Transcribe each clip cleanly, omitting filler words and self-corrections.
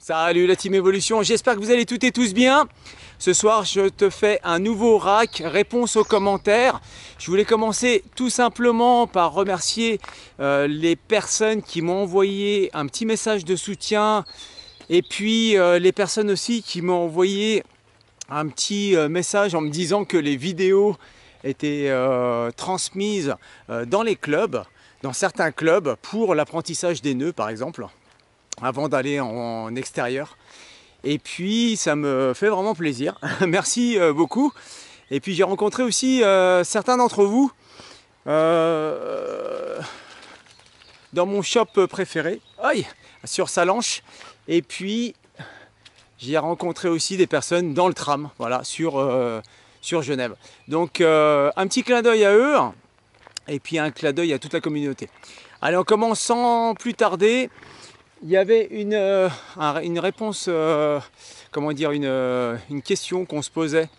Salut la team Evolution, j'espère que vous allez toutes et tous bien. Ce soir, je te fais un nouveau rack, réponse aux commentaires. Je voulais commencer tout simplement par remercier les personnes qui m'ont envoyé un petit message de soutien et puis les personnes aussi qui m'ont envoyé un petit message en me disant que les vidéos étaient transmises dans les clubs, dans certains clubs, pour l'apprentissage des nœuds par exemple, avant d'aller en extérieur. Et puis ça me fait vraiment plaisir. Merci beaucoup. Et puis j'ai rencontré aussi certains d'entre vous dans mon shop préféré, aïe, sur Salanches. Et puis j'ai rencontré aussi des personnes dans le tram, voilà, sur Genève. Donc un petit clin d'œil à eux et puis un clin d'œil à toute la communauté. Allez, on commence sans plus tarder. Il y avait une réponse, comment dire, une question qu'on se posait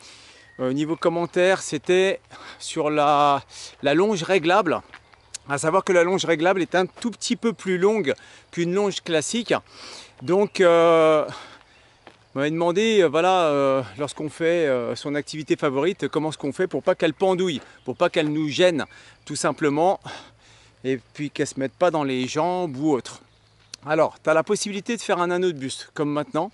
au niveau commentaire, c'était sur la longe réglable. À savoir que la longe réglable est un tout petit peu plus longue qu'une longe classique. Donc, on m'avait demandé, voilà, lorsqu'on fait son activité favorite, comment est-ce qu'on fait pour pas qu'elle pendouille, pour pas qu'elle nous gêne, tout simplement, et puis qu'elle se mette pas dans les jambes ou autre. Alors, tu as la possibilité de faire un anneau de buste, comme maintenant.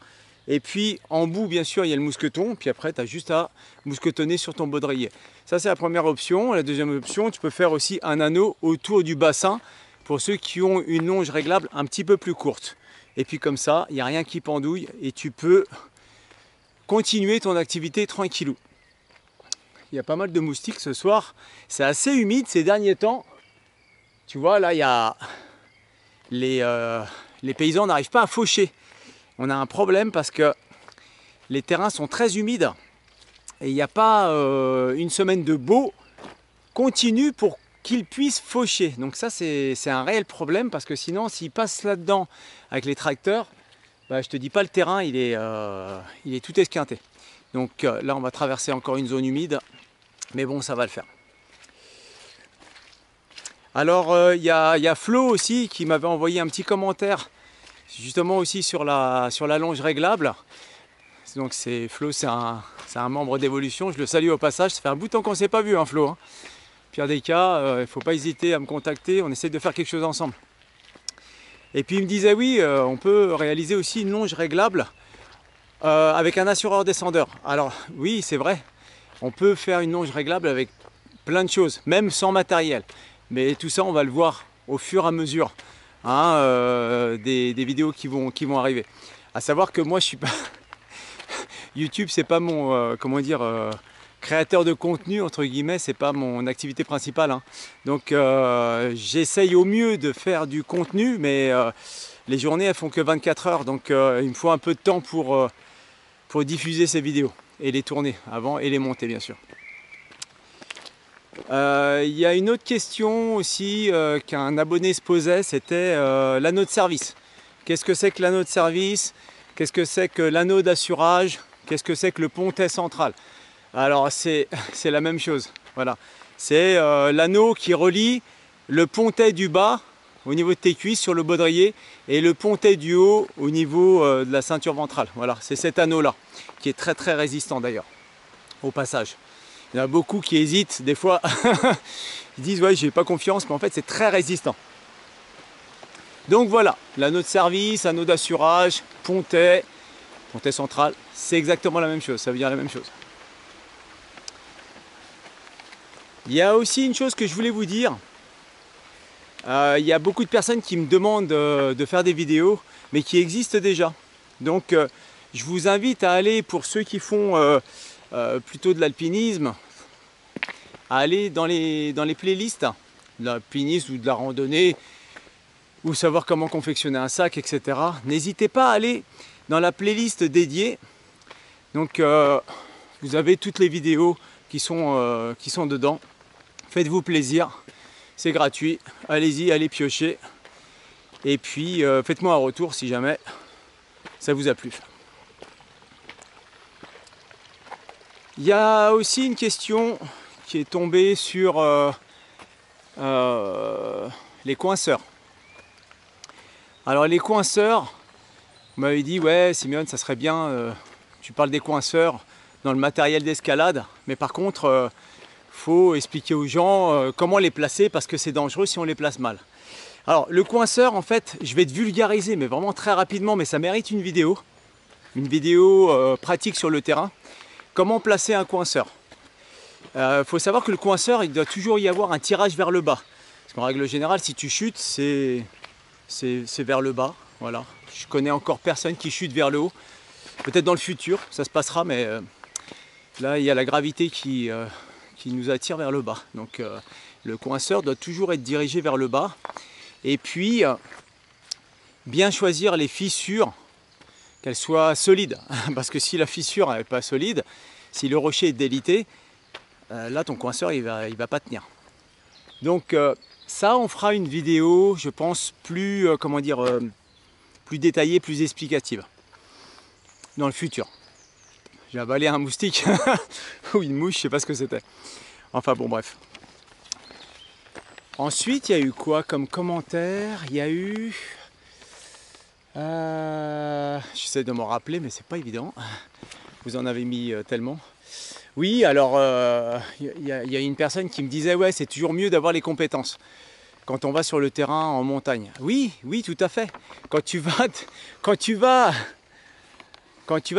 Et puis, en bout, bien sûr, il y a le mousqueton. Puis après, tu as juste à mousquetonner sur ton baudrier. Ça, c'est la première option. La deuxième option, tu peux faire aussi un anneau autour du bassin pour ceux qui ont une longe réglable un petit peu plus courte. Et puis comme ça, il n'y a rien qui pendouille et tu peux continuer ton activité tranquillou. Il y a pas mal de moustiques ce soir. C'est assez humide ces derniers temps. Tu vois, là, il y a... Les paysans n'arrivent pas à faucher. On a un problème parce que les terrains sont très humides et il n'y a pas une semaine de beau continu pour qu'ils puissent faucher. Donc ça, c'est un réel problème parce que sinon, s'ils passent là-dedans avec les tracteurs, bah, je te dis pas, le terrain, il est tout esquinté. Donc là, on va traverser encore une zone humide, mais bon, ça va le faire. Alors il y a Flo aussi qui m'avait envoyé un petit commentaire justement aussi sur la longe réglable. Donc Flo, c'est un membre d'Evolution, je le salue au passage. Ça fait un bout de temps qu'on ne s'est pas vu, hein, Flo, hein. Pire des cas, il ne faut pas hésiter à me contacter, on essaie de faire quelque chose ensemble. Et puis il me disait oui, on peut réaliser aussi une longe réglable avec un assureur descendeur. Alors oui, c'est vrai, on peut faire une longe réglable avec plein de choses, même sans matériel. Mais tout ça, on va le voir au fur et à mesure, hein, des vidéos qui vont arriver. À savoir que moi, je suis pas YouTube, c'est pas mon comment dire, créateur de contenu entre guillemets, c'est pas mon activité principale, hein. Donc j'essaye au mieux de faire du contenu, mais les journées elles font que 24 heures, donc il me faut un peu de temps pour diffuser ces vidéos et les tourner avant et les monter bien sûr. Il y a une autre question aussi qu'un abonné se posait, c'était l'anneau de service. Qu'est-ce que c'est que l'anneau de service? Qu'est-ce que c'est que l'anneau d'assurage? Qu'est-ce que c'est que le pontet central? Alors c'est la même chose, voilà. C'est l'anneau qui relie le pontet du bas au niveau de tes cuisses sur le baudrier et le pontet du haut au niveau de la ceinture ventrale. Voilà, c'est cet anneau-là qui est très très résistant d'ailleurs, au passage. Il y en a beaucoup qui hésitent, des fois, ils disent ouais, j'ai pas confiance, mais en fait c'est très résistant. Donc voilà, l'anneau de service, anneau d'assurage, pontet central, c'est exactement la même chose, ça veut dire la même chose. Il y a aussi une chose que je voulais vous dire. Il y a beaucoup de personnes qui me demandent de faire des vidéos, mais qui existent déjà. Donc je vous invite à aller, pour ceux qui font plutôt de l'alpinisme, à aller dans les playlists de l'alpinisme ou de la randonnée, ou savoir comment confectionner un sac, etc. N'hésitez pas à aller dans la playlist dédiée. Donc vous avez toutes les vidéos qui sont dedans. Faites-vous plaisir, c'est gratuit. Allez-y, allez piocher. Et puis faites-moi un retour si jamais ça vous a plu. Il y a aussi une question qui est tombée sur les coinceurs. Alors les coinceurs, Vous m'avez dit, ouais, Simeon, ça serait bien, tu parles des coinceurs dans le matériel d'escalade, mais par contre, faut expliquer aux gens comment les placer parce que c'est dangereux si on les place mal. Alors, le coinceur, en fait, je vais te vulgariser, mais vraiment très rapidement, mais ça mérite une vidéo pratique sur le terrain. Comment placer un coinceur? Faut savoir que le coinceur, il doit toujours y avoir un tirage vers le bas. Parce qu'en règle générale, si tu chutes, c'est vers le bas. Voilà. Je connais encore personne qui chute vers le haut. Peut-être dans le futur, ça se passera, mais là, il y a la gravité qui nous attire vers le bas. Donc, le coinceur doit toujours être dirigé vers le bas. Et puis, bien choisir les fissures, qu'elles soient solides. Parce que si la fissure n'est pas solide, si le rocher est délité, là, ton coinceur, il va pas tenir. Donc, ça, on fera une vidéo, je pense, plus, plus détaillée, plus explicative. Dans le futur. J'ai avalé un moustique ou une mouche, je sais pas ce que c'était. Enfin bon, bref. Ensuite, il y a eu quoi comme commentaire? Il y a eu... j'essaie de m'en rappeler, mais c'est pas évident. Vous en avez mis tellement. Oui, alors, il y a une personne qui me disait, ouais, c'est toujours mieux d'avoir les compétences quand on va sur le terrain en montagne. Oui, oui, tout à fait. Quand tu vas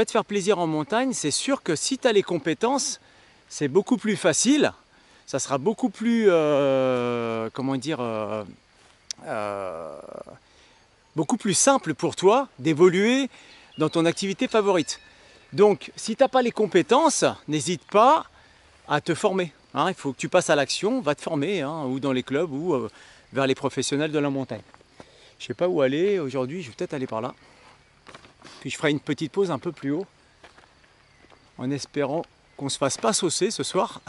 te faire plaisir en montagne, c'est sûr que si tu as les compétences, c'est beaucoup plus facile. Ça sera beaucoup plus, beaucoup plus simple pour toi d'évoluer dans ton activité favorite. Donc, si tu n'as pas les compétences, n'hésite pas à te former. Hein, il faut que tu passes à l'action, va te former, hein, ou dans les clubs, ou vers les professionnels de la montagne. Je ne sais pas où aller aujourd'hui, je vais peut-être aller par là. Puis je ferai une petite pause un peu plus haut, en espérant qu'on ne se fasse pas saucer ce soir.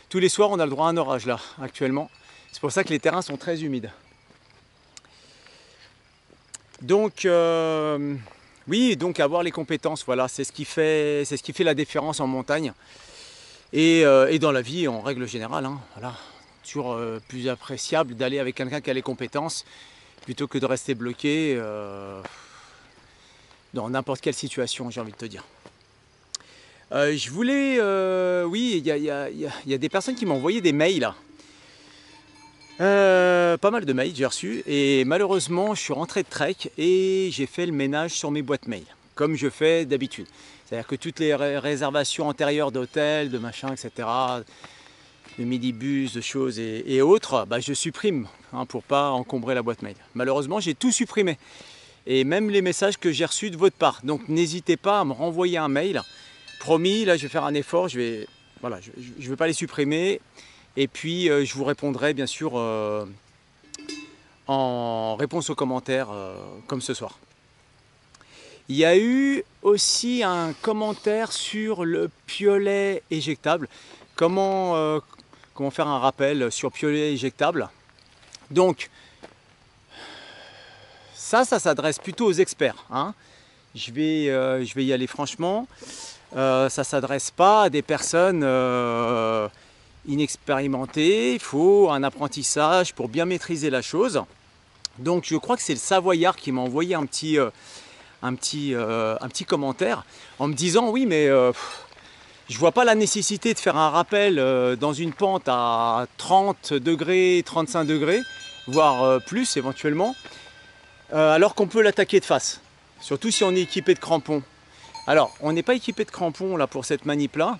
Tous les soirs, on a le droit à un orage là, actuellement. C'est pour ça que les terrains sont très humides. Donc, oui, donc avoir les compétences, voilà, c'est ce qui fait la différence en montagne et dans la vie en règle générale. Hein, voilà, toujours plus appréciable d'aller avec quelqu'un qui a les compétences plutôt que de rester bloqué dans n'importe quelle situation, j'ai envie de te dire. Je voulais, oui, il y a des personnes qui m'ont envoyé des mails. Pas mal de mails j'ai reçu et malheureusement je suis rentré de trek et j'ai fait le ménage sur mes boîtes mail comme je fais d'habitude. C'est-à-dire que toutes les réservations antérieures d'hôtels, de machins, etc., de midibus, de choses et autres, bah, je supprime hein, pour pas encombrer la boîte mail. Malheureusement j'ai tout supprimé et même les messages que j'ai reçus de votre part. Donc n'hésitez pas à me renvoyer un mail. Promis, là je vais faire un effort, je vais pas les supprimer. Et puis je vous répondrai bien sûr en réponse aux commentaires comme ce soir. Il y a eu aussi un commentaire sur le piolet éjectable. Comment faire un rappel sur piolet éjectable. Donc ça s'adresse plutôt aux experts. Hein. Je vais y aller franchement. Ça ne s'adresse pas à des personnes inexpérimenté, il faut un apprentissage pour bien maîtriser la chose. Donc je crois que c'est le Savoyard qui m'a envoyé un petit commentaire en me disant oui mais je vois pas la nécessité de faire un rappel dans une pente à 30 degrés, 35 degrés, voire plus éventuellement, alors qu'on peut l'attaquer de face, surtout si on est équipé de crampons. Alors on n'est pas équipé de crampons là pour cette manip là.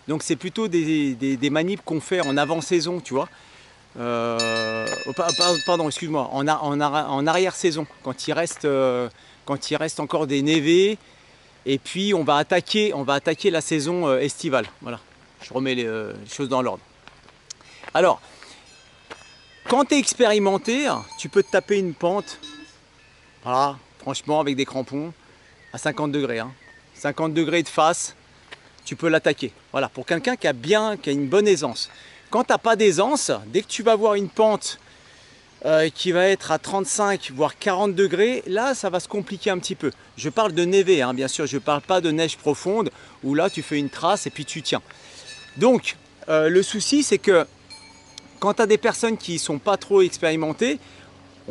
Donc c'est plutôt des manips qu'on fait en avant-saison, tu vois. Pardon, excuse-moi, en arrière-saison, quand il reste encore des névés, et puis on va attaquer la saison estivale. Voilà, je remets les choses dans l'ordre. Alors, quand tu es expérimenté, tu peux te taper une pente, voilà, franchement avec des crampons, à 50 degrés. Hein. 50 degrés de face. Tu peux l'attaquer. Voilà, pour quelqu'un qui a une bonne aisance. Quand tu n'as pas d'aisance, dès que tu vas voir une pente qui va être à 35 voire 40 degrés, là ça va se compliquer un petit peu. Je parle de névé, hein, bien sûr, je ne parle pas de neige profonde où là tu fais une trace et puis tu tiens. Donc le souci c'est que quand tu as des personnes qui ne sont pas trop expérimentées,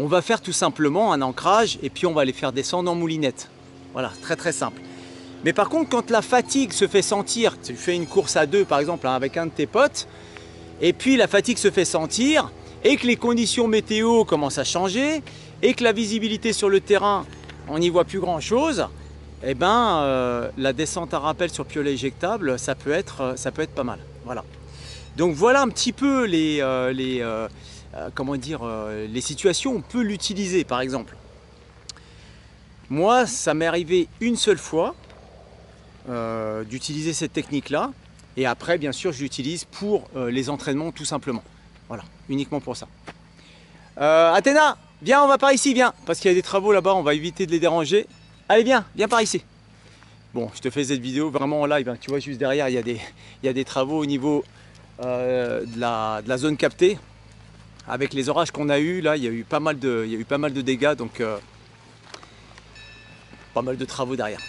On va faire tout simplement un ancrage et puis on va les faire descendre en moulinette. Voilà, très très simple. Mais par contre, quand la fatigue se fait sentir, tu fais une course à deux par exemple hein, avec un de tes potes, et puis la fatigue se fait sentir, et que les conditions météo commencent à changer, et que la visibilité sur le terrain, on n'y voit plus grand chose, eh ben, la descente à rappel sur piolet éjectable, ça peut être pas mal. Voilà. Donc voilà un petit peu comment dire, les situations où on peut l'utiliser par exemple. Moi, ça m'est arrivé une seule fois d'utiliser cette technique-là. Et après, bien sûr, je l'utilise pour les entraînements tout simplement. Voilà, uniquement pour ça. Athéna, viens, on va par ici, viens. Parce qu'il y a des travaux là-bas, on va éviter de les déranger. Allez, viens par ici. Bon, je te fais cette vidéo vraiment en live. Hein. Tu vois, juste derrière, il y a des travaux au niveau de la zone captée. Avec les orages qu'on a eu là, il y a eu pas mal de dégâts. Donc, pas mal de travaux derrière.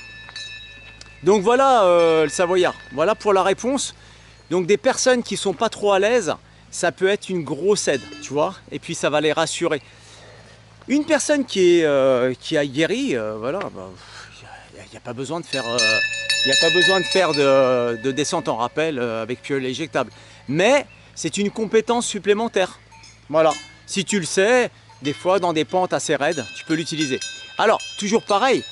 Donc voilà le Savoyard, voilà pour la réponse. Donc des personnes qui sont pas trop à l'aise, ça peut être une grosse aide, tu vois, et puis ça va les rassurer. Une personne qui a guéri, voilà, il n'y a pas besoin de faire, de descente en rappel avec piolet éjectable. Mais c'est une compétence supplémentaire. Voilà, si tu le sais, des fois dans des pentes assez raides, tu peux l'utiliser. Alors, toujours pareil.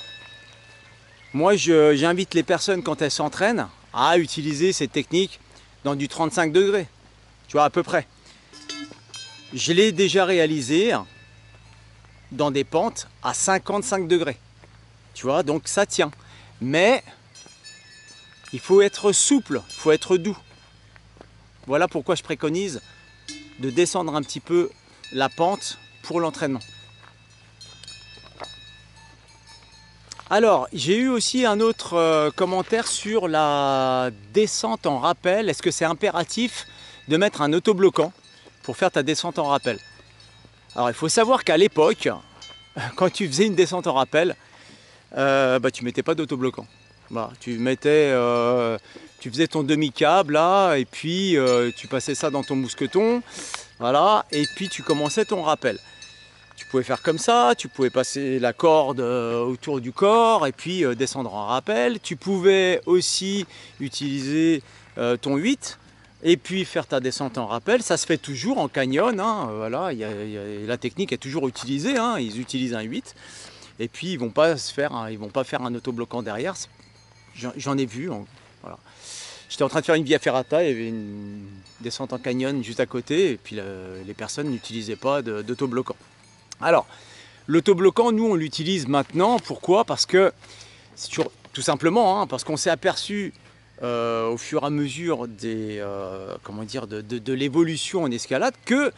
Moi, j'invite les personnes, quand elles s'entraînent, à utiliser cette technique dans du 35 degrés. Tu vois, à peu près. Je l'ai déjà réalisé dans des pentes à 55 degrés. Tu vois, donc ça tient. Mais il faut être souple, il faut être doux. Voilà pourquoi je préconise de descendre un petit peu la pente pour l'entraînement. Alors, j'ai eu aussi un autre commentaire sur la descente en rappel. Est-ce que c'est impératif de mettre un autobloquant pour faire ta descente en rappel? Alors, il faut savoir qu'à l'époque, quand tu faisais une descente en rappel, tu mettais pas d'autobloquant. Bah, tu faisais ton demi-câble là, et puis tu passais ça dans ton mousqueton, voilà, et puis tu commençais ton rappel. Tu pouvais faire comme ça, tu pouvais passer la corde autour du corps et puis descendre en rappel. Tu pouvais aussi utiliser ton 8 et puis faire ta descente en rappel. Ça se fait toujours en canyon, hein, voilà, la technique est toujours utilisée, hein, ils utilisent un 8 et puis ils vont pas faire un autobloquant derrière. J'en ai vu, voilà. J'étais en train de faire une via ferrata, il y avait une descente en canyon juste à côté et puis les personnes n'utilisaient pas d'autobloquant. Alors, l'autobloquant, nous, on l'utilise maintenant. Pourquoi? Parce que, tout simplement, hein, parce qu'on s'est aperçu au fur et à mesure de l'évolution en escalade que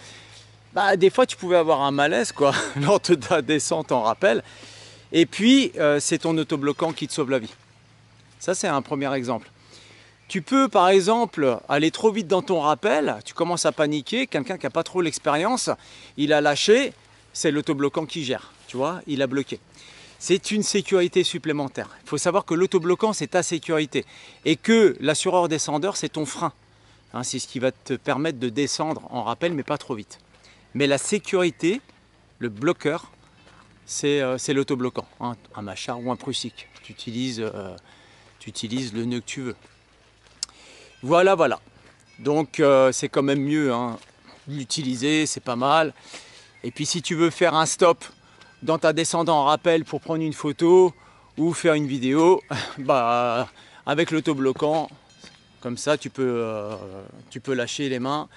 des fois, tu pouvais avoir un malaise quoi, lors de ta descente en rappel. Et puis, c'est ton autobloquant qui te sauve la vie. Ça, c'est un premier exemple. Tu peux, par exemple, aller trop vite dans ton rappel. Tu commences à paniquer. Quelqu'un qui n'a pas trop l'expérience, il a lâché. C'est l'autobloquant qui gère, tu vois, il a bloqué. C'est une sécurité supplémentaire. Il faut savoir que l'autobloquant, c'est ta sécurité. Et que l'assureur descendeur, c'est ton frein. Hein, c'est ce qui va te permettre de descendre en rappel, mais pas trop vite. Mais la sécurité, le bloqueur, c'est l'autobloquant. Hein, un Machar ou un Prusik. Tu utilises le nœud que tu veux. Voilà. Donc, c'est quand même mieux hein, l'utiliser, c'est pas mal. Et puis si tu veux faire un stop dans ta descente en rappel pour prendre une photo ou faire une vidéo, avec l'autobloquant, comme ça tu peux lâcher les mains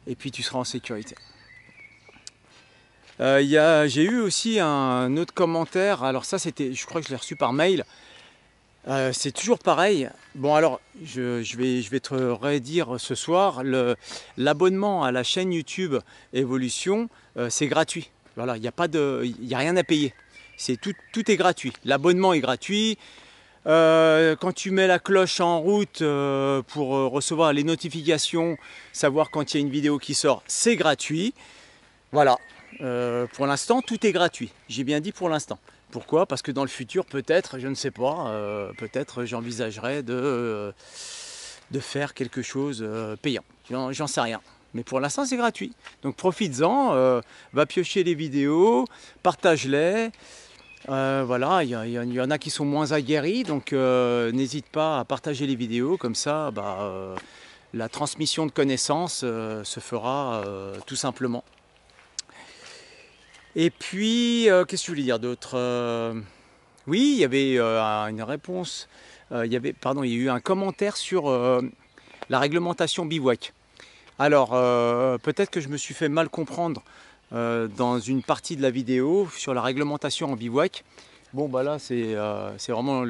et puis tu seras en sécurité. J'ai eu aussi un autre commentaire, alors ça je crois que je l'ai reçu par mail. C'est toujours pareil. Bon alors, je vais te redire ce soir, l'abonnement à la chaîne YouTube Evolution, c'est gratuit. Voilà, il n'y a rien à payer. Tout est gratuit. L'abonnement est gratuit. Quand tu mets la cloche en route pour recevoir les notifications, savoir quand il y a une vidéo qui sort, c'est gratuit. Voilà. Pour l'instant, tout est gratuit. J'ai bien dit pour l'instant. Pourquoi? Parce que dans le futur, peut-être, je ne sais pas, peut-être j'envisagerais de faire quelque chose payant. J'en sais rien. Mais pour l'instant, c'est gratuit. Donc profites-en, va piocher les vidéos, partage-les. Voilà, il y en a qui sont moins aguerris, donc n'hésite pas à partager les vidéos, comme ça la transmission de connaissances se fera tout simplement. Et puis, qu'est-ce que je voulais dire d'autre? Oui, il y avait une réponse, il y a eu un commentaire sur la réglementation bivouac. Alors, peut-être que je me suis fait mal comprendre dans une partie de la vidéo sur la réglementation en bivouac. Bon, bah là, c'est vraiment,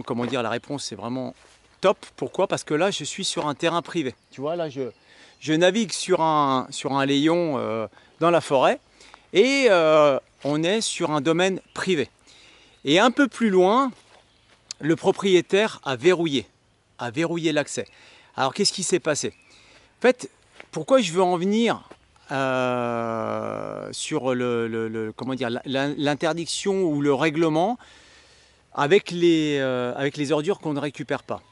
comment dire, la réponse, c'est vraiment top. Pourquoi? Parce que là, je suis sur un terrain privé. Tu vois, là, je navigue sur un layon dans la forêt et on est sur un domaine privé. Et un peu plus loin, le propriétaire a verrouillé l'accès. Alors, qu'est-ce qui s'est passé? En fait, pourquoi je veux en venir sur comment dire, l'interdiction ou le règlement avec les ordures qu'on ne récupère pas.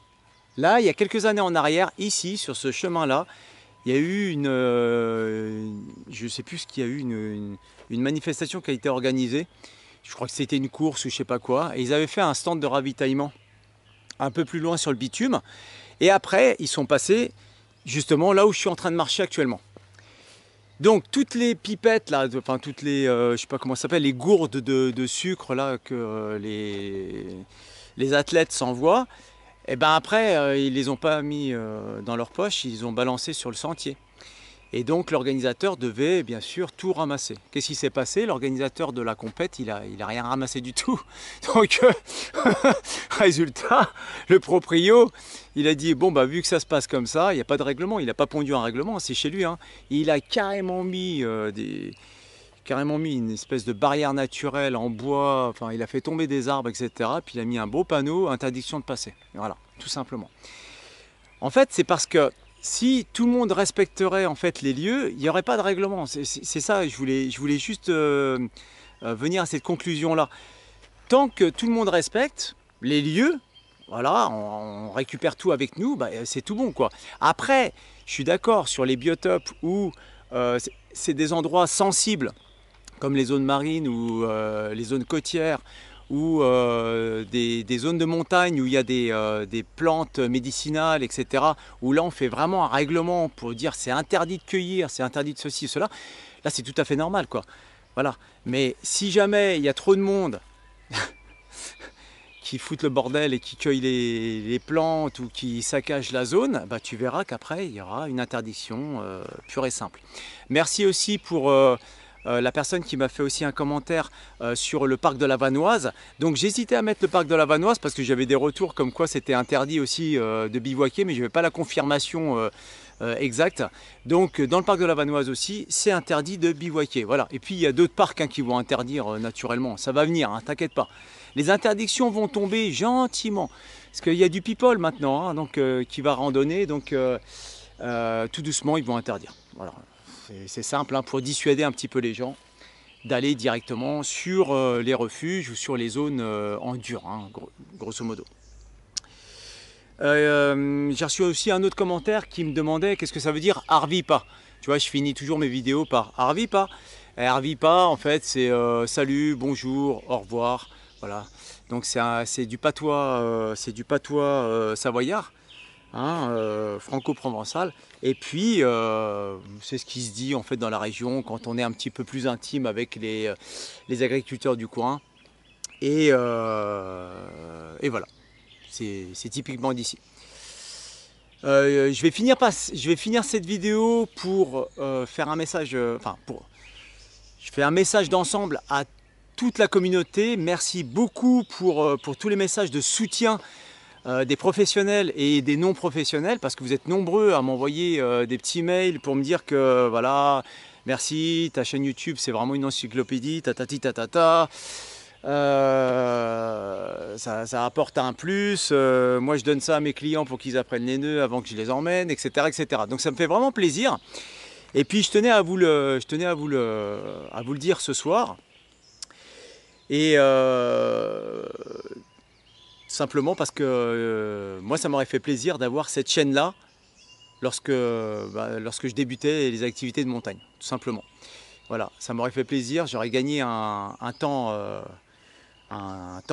Là, il y a quelques années en arrière, ici, sur ce chemin-là, il y a eu je ne sais plus ce qu'il y a eu, une manifestation qui a été organisée. Je crois que c'était une course ou je ne sais pas quoi. Et ils avaient fait un stand de ravitaillement un peu plus loin sur le bitume. Et après, ils sont passés justement là où je suis en train de marcher actuellement. Donc toutes les pipettes là, enfin toutes les, je sais pas comment ça s'appelle, les gourdes de sucre là que les athlètes s'envoient, et ben après ils les ont pas mis dans leur poche, ils ont balancé sur le sentier. Et donc l'organisateur devait bien sûr tout ramasser. Qu'est-ce qui s'est passé? L'organisateur de la compète, il a rien ramassé du tout. Donc résultat, le proprio, il a dit bon bah vu que ça se passe comme ça, il n'y a pas de règlement, il n'a pas pondu un règlement, c'est chez lui. Hein. Il a carrément mis une espèce de barrière naturelle en bois, enfin il a fait tomber des arbres, etc. Puis il a mis un beau panneau, interdiction de passer. Voilà, tout simplement. En fait, c'est parce que si tout le monde respecterait en fait les lieux, il n'y aurait pas de règlement. C'est ça, je voulais juste venir à cette conclusion-là. Tant que tout le monde respecte les lieux, voilà, on récupère tout avec nous, bah, c'est tout bon quoi. Après, je suis d'accord sur les biotopes où c'est des endroits sensibles, comme les zones marines ou les zones côtières, ou des zones de montagne où il y a des plantes médicinales, etc. Où là on fait vraiment un règlement pour dire c'est interdit de cueillir, c'est interdit de ceci, cela. Là c'est tout à fait normal quoi. Voilà. Mais si jamais il y a trop de monde qui foutent le bordel et qui cueillent les plantes ou qui saccagent la zone, bah, tu verras qu'après il y aura une interdiction pure et simple. Merci aussi pour la personne qui m'a fait aussi un commentaire sur le parc de la Vanoise. Donc j'hésitais à mettre le parc de la Vanoise parce que j'avais des retours comme quoi c'était interdit aussi de bivouaquer, mais je n'avais pas la confirmation exacte. Donc dans le parc de la Vanoise aussi, c'est interdit de bivouaquer. Voilà. Et puis il y a d'autres parcs qui vont interdire naturellement. Ça va venir, hein, t'inquiète pas. Les interdictions vont tomber gentiment. Parce qu'il y a du people maintenant, hein, donc, qui va randonner. Donc tout doucement, ils vont interdire. Voilà. C'est simple hein, pour dissuader un petit peu les gens d'aller directement sur les refuges ou sur les zones en dur, hein, grosso modo. J'ai reçu aussi un autre commentaire qui me demandait qu'est-ce que ça veut dire Arvipa. Tu vois, je finis toujours mes vidéos par Arvipa. Et Arvipa, en fait, c'est salut, bonjour, au revoir. Voilà. Donc c'est du patois, savoyard. Hein, franco-provençal. Et puis, c'est ce qui se dit en fait dans la région quand on est un petit peu plus intime avec les agriculteurs du coin. Et voilà, c'est typiquement d'ici. Je vais finir cette vidéo pour faire un message, je fais un message d'ensemble à toute la communauté. Merci beaucoup pour tous les messages de soutien des professionnels et des non professionnels, parce que vous êtes nombreux à m'envoyer des petits mails pour me dire que voilà, merci, ta chaîne YouTube c'est vraiment une encyclopédie, tatati tatata, ça apporte un plus, moi je donne ça à mes clients pour qu'ils apprennent les nœuds avant que je les emmène, etc., etc. Donc ça me fait vraiment plaisir. Et puis je tenais à vous le dire ce soir. Et simplement parce que moi ça m'aurait fait plaisir d'avoir cette chaîne là lorsque je débutais les activités de montagne, tout simplement. Voilà, ça m'aurait fait plaisir, j'aurais gagné un temps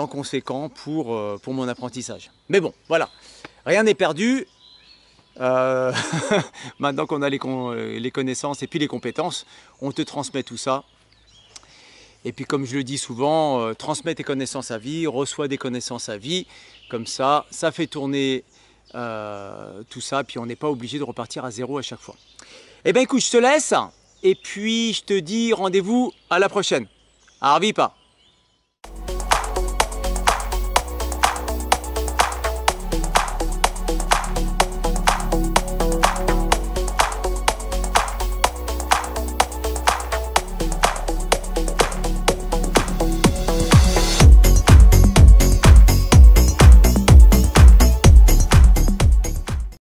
conséquent pour mon apprentissage. Mais bon, voilà, rien n'est perdu. Maintenant qu'on a les connaissances et puis les compétences, on te transmet tout ça. Et puis comme je le dis souvent, transmets tes connaissances à vie, reçois des connaissances à vie. Comme ça fait tourner tout ça, puis on n'est pas obligé de repartir à zéro à chaque fois. Eh bien écoute, je te laisse, et puis je te dis rendez-vous à la prochaine. Arvipa!